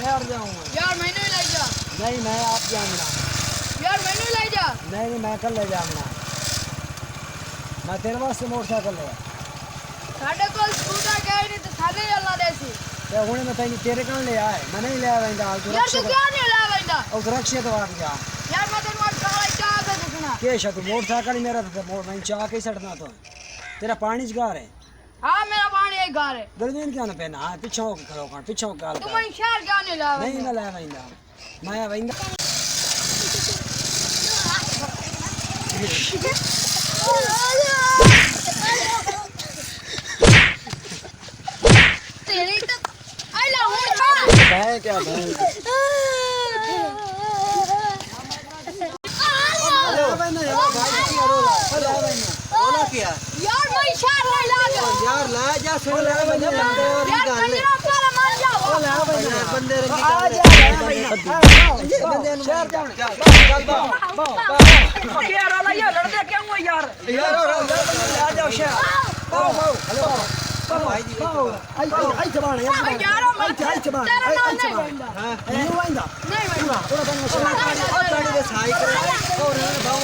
शहर जाऊंगा। यार मैंने ले जा। नहीं मैं आप जाऊंगा। यार मैंने ले जा। नहीं मैं कल ले जाऊंगा। मैं तेरे वास्ते मोटरसाइकिल ले साढ़े को स्कूटर गए नहीं तो थाने चलना देसी। ते हुणे मैं तेरे कौन ले आए मैं नहीं ले आवेंदा यार तू क्या नहीं ला बंदा और सुरक्षित वाट जा यार मैं तेरे को काला चाह के देखना के शा तू मोटरसाइकिल ही मेरा तो मोड़ मैं चाह के सटना तो तेरा पानी जगार है। हां मेरा पानी एक घर है गर्दन क्या ना पहना हां पीछे हो खड़ो कर पीछे हो गाल तू मैं शहर क्या नहीं ला नहीं मैं ले आवेंदा मैं आवेंदा तेरी तो आई ला हूं है क्या भाई बोला क्या यार मैं शहर नहीं ला जा यार ला जा सुन ले बंदे बंदे और यार निकाल ले मेरा साला मान जाओ यार बंदे रे निकाल ले बंदे शहर जाओ चल बा यार वाला ये लड़ते क्यों हो यार यार आ जाओ शहर आओ हेलो भाई जी आई जबान यार आई जबान तेरा नाम नहीं बंदा हां नहीं वांदा नहीं बंदा और गाड़ी दे सहाय करे और भाव